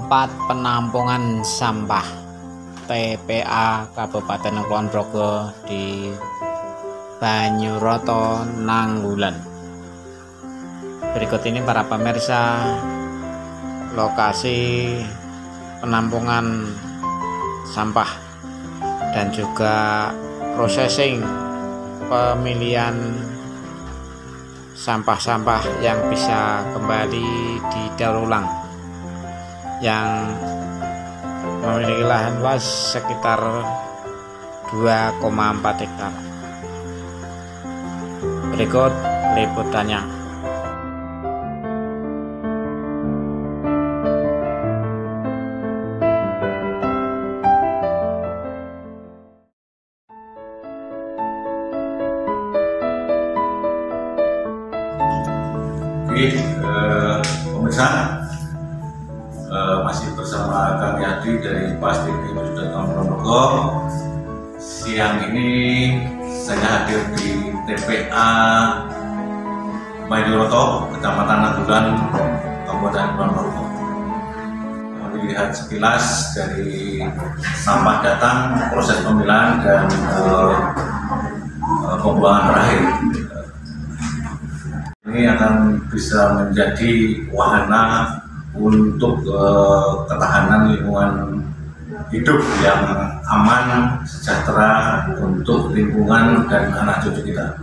tempat penampungan sampah TPA Kabupaten Kulon Progo di Banyuroto, Nanggulan. Berikut ini para pemirsa lokasi penampungan sampah dan juga processing pemilihan sampah-sampah yang bisa kembali didaur ulang yang memiliki lahan luas sekitar 2,4 hektar. Berikut liputannya. Pemirsa, masih bersama kami Adi dari Plastik Industri Progo. Siang ini saya hadir di TPA Banyuroto, Kecamatan Nanggulan, Kabupaten Kulon Progo. Melihat sekilas dari sampah datang, proses pemilahan dan pembuangan terakhir. Ini akan bisa menjadi wahana untuk ketahanan lingkungan hidup yang aman, sejahtera untuk lingkungan dan anak cucu kita.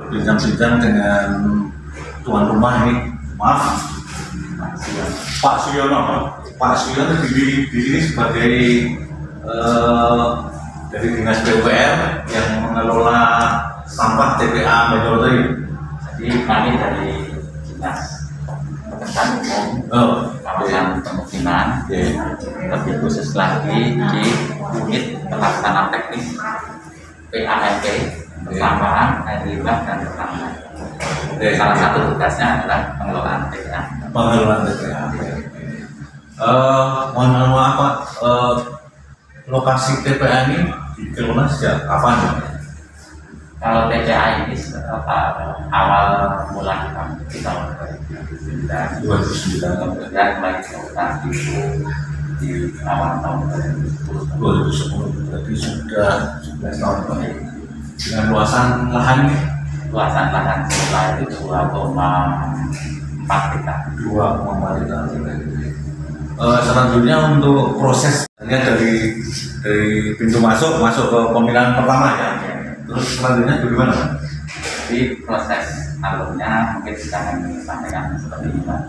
Bincang-bincang dengan tuan rumah ini, maaf, Pak Suyono. Pak Suyono di sini sebagai dari Dinas PUPR yang mengelola sampah TPA Banyuroto ini. Jadi kami dari Dinas Pekerjaan Umum kawasan pemukiman, lebih khusus lagi di unit pelaksana teknis PALT, penambahan air limbah dan pertambangan. Salah satu tugasnya adalah pengelolaan TPA. Pengelolaan TPA. Mohon maaf Pak, lokasi TPA ini dikelola sejak kapan? Kalau TPA ini awal mula kami di tahun 2009, kemudian mulai dioperasi di awal tahun 2010, berarti sudah 11 tahun. Dengan luasan lahan semula itu 2,4 hektar. 2,4 hektar. Selanjutnya untuk proses dari pintu masuk ke pemilihan pertama ya. Terus selanjutnya bagaimana? Jadi proses alurnya mungkin bisa kami sampaikan seperti ini Pak.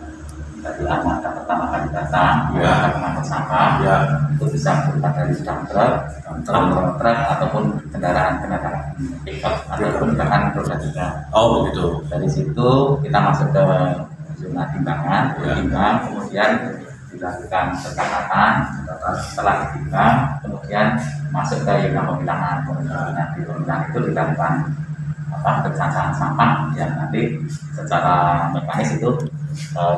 Dari awal pertama kali datang, kita mengangkut sampah, itu bisa berupa dari truk ataupun kendaraan pickup ataupun bahkan roda 3. Oh begitu. Dari situ kita masuk ke zona timbangan, timbang, kemudian dilakukan pencatatan. Setelah ditimbang, kemudian masuk ke unit pemilahan. Di pemilahan itu dilakukan pencacaan sampah yang nanti secara mekanis itu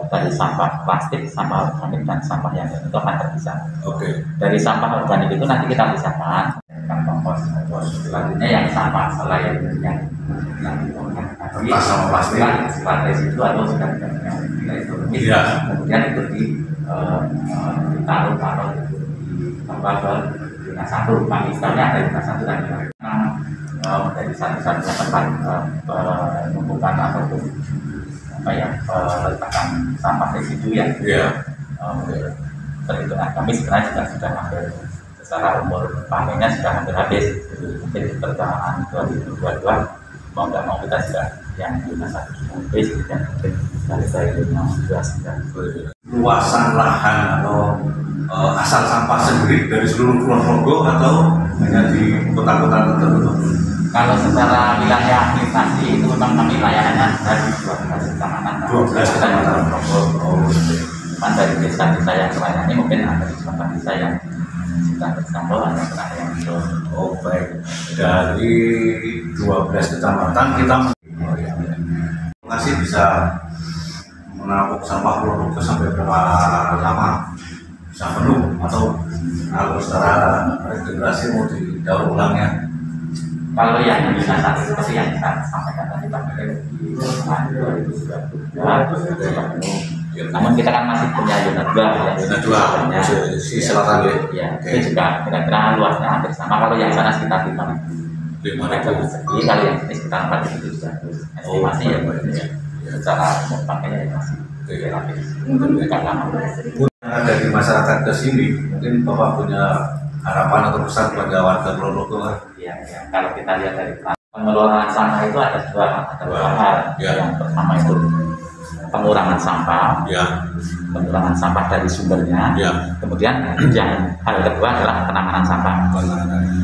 dari sampah plastik, sampah organik dan sampah yang itu akan terpisah. Dari sampah organik itu nanti kita pisahkan kompos. Selanjutnya yang sampah selain yang kertas sama plastik, sifat residu atau sudah kemudian itu ditaruh di dinas satu. Kami istilahnya ada dinas satu dan dari satu-satunya tempat penumpukan ataupun letakkan sampah residu yang perhitungan kami sebenarnya sudah hampir, secara umur panennya sudah hampir habis. Mungkin di pertengahan 2022 mau nggak mau kita sudah yang dinas satu sudah habis, dan mungkin dari 2022 luasan lahan atau asal sampah sendiri dari seluruh Kulon Progo atau hanya di kota-kota tertentu? Kalau secara wilayah administrasi itu memang kami layanannya dari 12 kecamatan. 12 kecamatan. Cuman dari desa-desa yang lainnya mungkin ada di beberapa desa yang sudah tercampur, ada yang belum. Oh baik. Dari 12 kecamatan kita masih bisa menampung sampah Kulon Progo sampai berapa lama? Bisa penuh atau kalau secara regenerasi mau didaur ulangnya? Kalau yang dinas satu seperti yang kita sampaikan tadi Pak, di tahun 2022 sudah penuh. Namun kita kan masih punya zona 2 ya. Zona 2 di selatan ya. Ya, itu juga kira-kira luasnya hampir sama. Kalau yang sana sekitar 5.000 meter persegi, kalau yang sini sekitar 4.700. Estimasi ya, secara pakainya ya masih relatif agak lama. Dari masyarakat ke sini, mungkin Bapak punya harapan atau pesan kepada warga Ponorogo? Ya, kalau kita lihat dari pengelolaan sampah itu ada dua hal. Yang pertama itu pengurangan sampah, pengurangan sampah dari sumbernya. Kemudian yang hal kedua adalah penanganan sampah.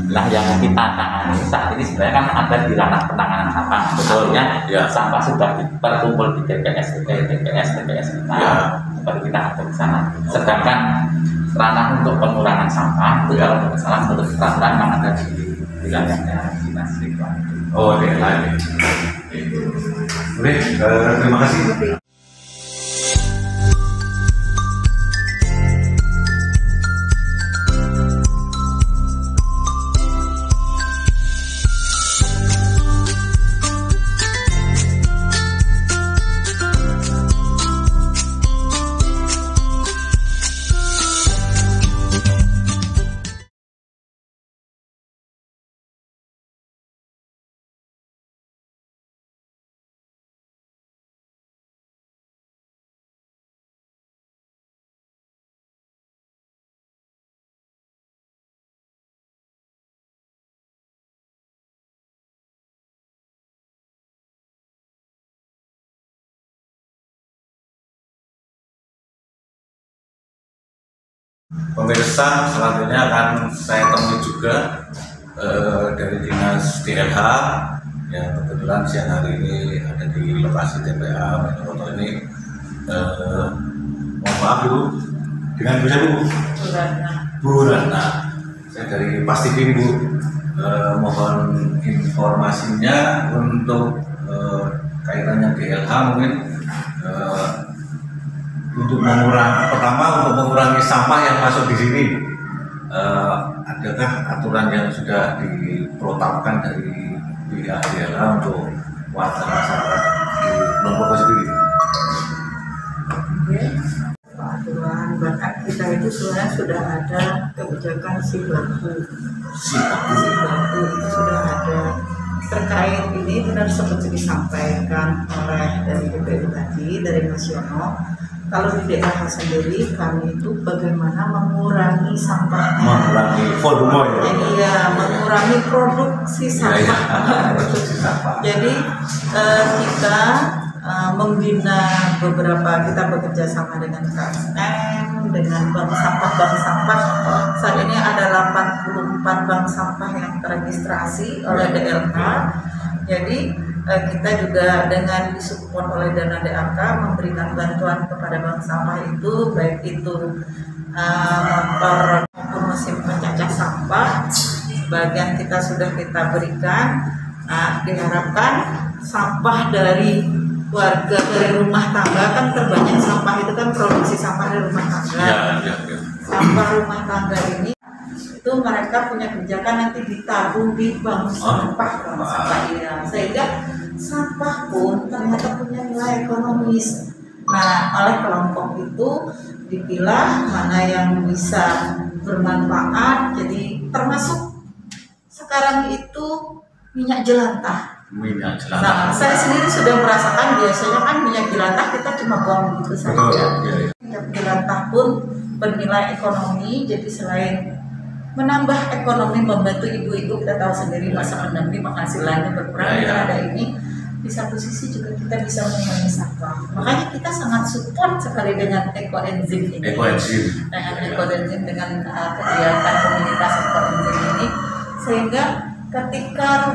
Nah, yang kita tangani saat ini sebenarnya kan ada di ranah penanganan sampah. Betulnya sampah sudah terkumpul di TPS kita, baru kita atur ke sana. Sedangkan ranah untuk pengurangan sampah itu kalau tidak salah menurut peraturan yang ada di wilayahnya dinas lingkungan. Oh, oke, terima kasih. Pemirsa, selanjutnya akan saya temui juga dari dinas DLH yang kebetulan siang hari ini ada di lokasi TPA Ponorogo ini. Mohon maaf Bu, dengan Bu siapa Bu? Bu Ratna. Saya dari Pas TV Bu. Mohon informasinya untuk kaitannya DLH mungkin. Untuk mengurangi sampah yang masuk di sini, adakah aturan yang sudah diprotapkan dari pihak DLH untuk warga masyarakat di Ponorogo sendiri? Aturan bahkan kita itu sebenarnya sudah ada kebijakan si baku itu sudah ada terkait ini benar seperti disampaikan oleh dari DPU tadi dari Mas Yono. Kalau di daerah sendiri kami itu bagaimana mengurangi sampahnya, mengurangi volume ya? Iya, mengurangi produksi sampah. Jadi kita membina kita bekerja sama dengan KSM, dengan bank sampah. Saat ini ada 84 bank sampah yang teregistrasi oleh DLH. Jadi kita juga dengan disupport oleh dana DAK memberikan bantuan kepada bank sampah itu, baik itu motor maupun mesin pencacah sampah. Bagian kita sudah kita berikan. Diharapkan sampah dari warga, dari rumah tangga, kan terbanyak sampah itu kan produksi sampah dari rumah tangga. Sampah rumah tangga ini itu mereka punya kebijakan nanti ditabung di bank sampah, ya. Sehingga sampah pun ternyata punya nilai ekonomis. Nah, oleh kelompok itu dipilah mana yang bisa bermanfaat. Jadi termasuk sekarang itu minyak jelantah. Nah, saya sendiri sudah merasakan, biasanya kan minyak jelantah kita cuma buang begitu saja. Minyak jelantah pun bernilai ekonomi, jadi selain menambah ekonomi, membantu ibu-ibu, kita tahu sendiri masa pandemi penghasilannya berkurang, ada ini. Di satu sisi juga kita bisa mengurangi sampah. Makanya kita sangat support sekali dengan ekoenzim ini. Dengan kegiatan komunitas ekoenzim ini, sehingga ketika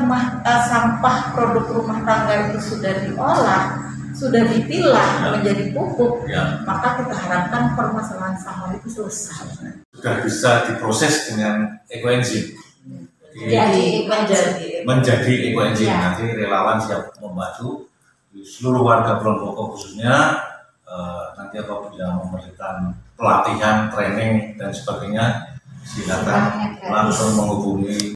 sampah produk rumah tangga itu sudah diolah, sudah dipilah menjadi pupuk, maka kita harapkan permasalahan sampah itu selesai. Sudah bisa diproses dengan ekoenzim. Menjadi ekoenzim. Nanti relawan siap membantu di seluruh warga Ponorogo khususnya. Nanti apabila memerlukan pelatihan, training dan sebagainya, silakan langsung menghubungi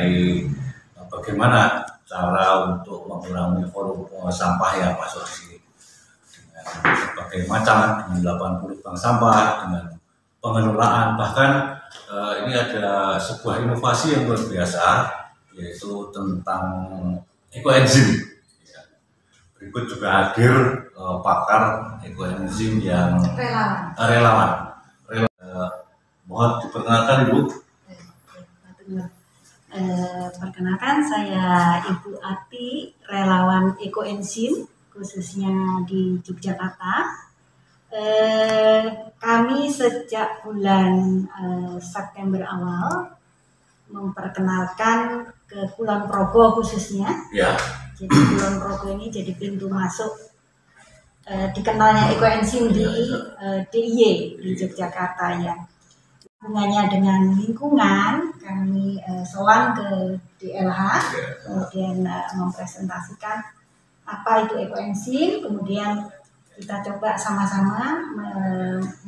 mengenai bagaimana cara untuk mengurangi volume sampah yang masuk di sini dengan berbagai macam, dengan 80 bank sampah, dengan pengelolaan, bahkan ini ada sebuah inovasi yang luar biasa, yaitu tentang ekoenzim. Berikut juga hadir pakar ekoenzim yang relawan. Mohon diperkenalkan Ibu. Perkenalkan, saya Ibu Ati, relawan ekoenzim khususnya di Yogyakarta. Kami sejak bulan September awal memperkenalkan ke Kulon Progo khususnya. Ya. Jadi Kulon Progo ini jadi pintu masuk dikenalnya ekoenzim di DIY di Yogyakarta ya. Hubungannya dengan lingkungan, kami sowan ke DLH, kemudian mempresentasikan apa itu ekoenzim, kemudian kita coba sama-sama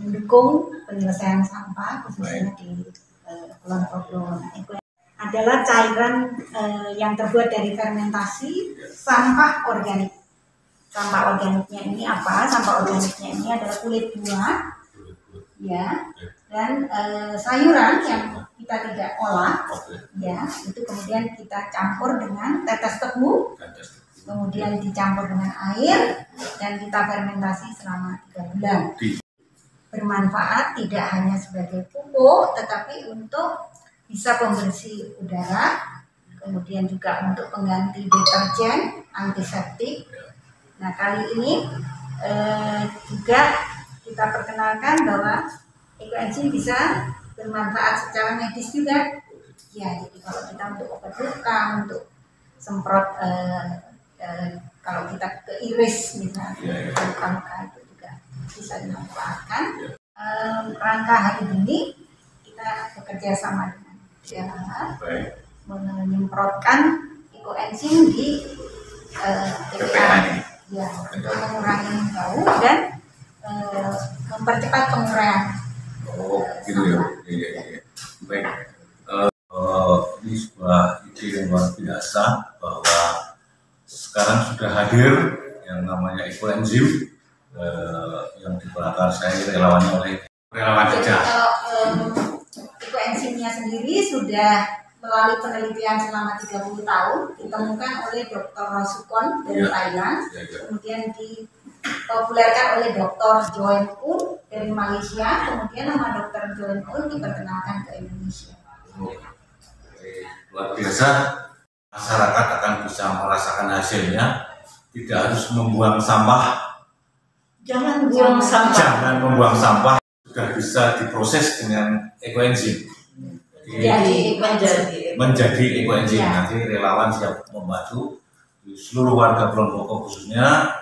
mendukung penyelesaian sampah khususnya di Kulon Progo. Adalah cairan yang terbuat dari fermentasi sampah organik. Sampah organiknya ini apa? Sampah organiknya ini adalah kulit buah, ya, dan sayuran yang kita tidak olah, ya, itu kemudian kita campur dengan tetes tebu, kemudian dicampur dengan air dan kita fermentasi selama 3 bulan. Bermanfaat tidak hanya sebagai pupuk, tetapi untuk bisa pembersih udara, kemudian juga untuk pengganti deterjen, antiseptik. Nah, kali ini juga kita perkenalkan bahwa ekoenzim bisa bermanfaat secara medis juga. Ya, jadi kalau kita untuk obat luka, untuk semprot kalau kita keiris misalnya, luka-luka itu juga bisa dimanfaatkan. Rangka hari ini kita bekerja sama dengan DLH menyemprotkan ekoenzim di TPA, ya, untuk mengurangi bau dan mempercepat penguraian. Oh, gitu ya. Iya. Baik. Ini sebuah ide yang luar biasa bahwa sekarang sudah hadir yang namanya ekoenzim yang dibakar saya relawannya oleh relawan saja. Kalau ekoenzimnya sendiri sudah melalui penelitian selama 30 tahun ditemukan oleh Dr. Rosukon dari Thailand, kemudian dipopulerkan oleh Dr. Joen Un dari Malaysia, kemudian nama Dr. Joen Un diperkenalkan ke Indonesia. Luar biasa, masyarakat akan bisa merasakan hasilnya, tidak harus membuang sampah. Jangan buang sampah. Jangan membuang sampah, sudah bisa diproses dengan ekoenzim. Jadi menjadi ekoenzim. Ya. Nanti relawan siap membantu di seluruh warga Kulon Progo khususnya.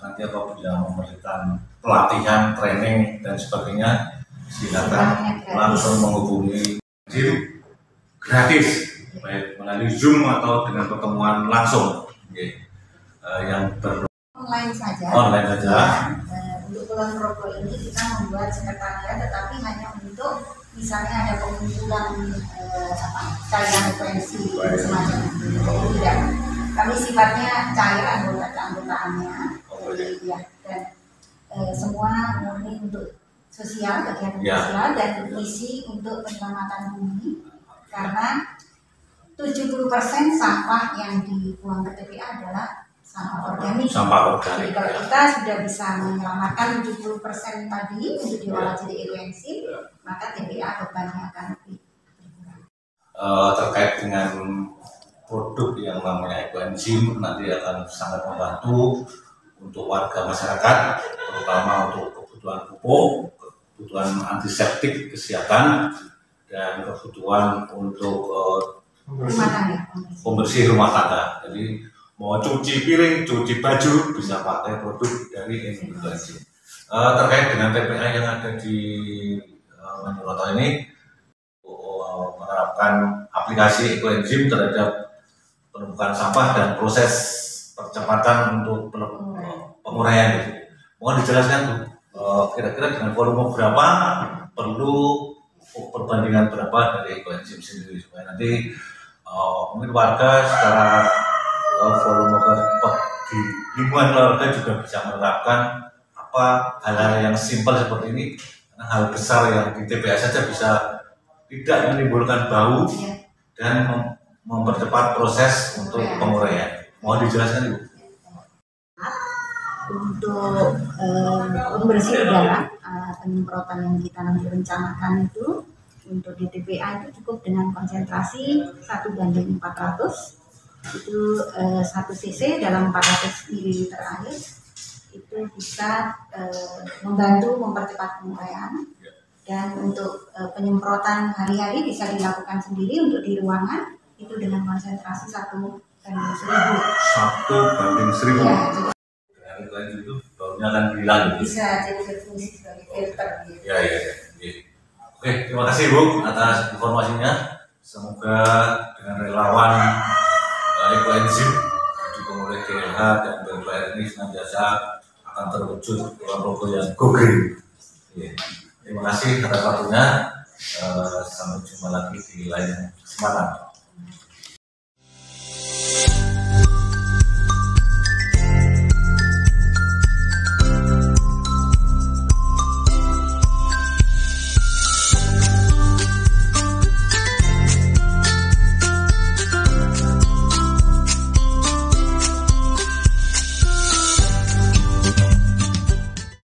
Nanti apabila memerlukan pelatihan, training dan sebagainya, silakan langsung menghubungi gratis, baik melalui Zoom atau dengan pertemuan langsung. Yang Online saja. online saja. Untuk Kulon Progo ini kita membuat sekretariat, tetapi hanya untuk misalnya ada pengumpulan cairan ekoenzim semacam itu. Tidak, kami sifatnya cair anggota-anggotaannya, ya, dan semua murni untuk sosial, kegiatan sosial dan misi untuk penyelamatan bumi, karena 70% sampah yang dibuang ke TPA adalah sampah organik. Jadi kalau kita sudah bisa menyelamatkan 70% tadi untuk diolah jadi ekoenzim, maka TPA bebannya akan lebih berkurang. Terkait dengan produk yang namanya ekoenzim nanti akan sangat membantu untuk warga masyarakat, terutama untuk kebutuhan pupuk, kebutuhan antiseptik kesehatan, dan kebutuhan untuk pembersih rumah tangga. Jadi mau cuci piring, cuci baju bisa pakai produk dari ekoenzim. Terkait dengan TPA yang ada di Manjuroto ini, menerapkan aplikasi ekoenzim terhadap penumpukan sampah dan proses percepatan untuk penguraian. Mohon dijelaskan tuh, kira-kira dengan volume berapa perlu perbandingan berapa dari ekoenzim sendiri supaya nanti mungkin warga secara volume di lingkungan keluarga juga bisa menerapkan hal-hal yang simpel seperti ini. Karena hal besar yang di TPA saja bisa tidak menimbulkan bau dan mempercepat proses untuk penguraian. Mohon dijelaskan Ibu. Untuk pembersih udara, penyemprotan yang kita nanti rencanakan itu untuk di TPA itu cukup dengan konsentrasi 1:400, itu 1 cc dalam 400 ml air, itu bisa membantu mempercepat penguraian. Dan untuk penyemprotan hari-hari bisa dilakukan sendiri untuk di ruangan, itu dengan konsentrasi 1:1000. 1:1000. Ya, Dengan itu baunya akan hilang. bisa jadi berfungsi sebagai filter gitu. Ya. Oke, terima kasih Bu atas informasinya. Semoga dengan relawan ekoenzim didukung oleh GLH dan BPR ini senantiasa akan terwujud logo yang go green. Terima kasih atas waktunya. Sampai jumpa lagi di lain kesempatan.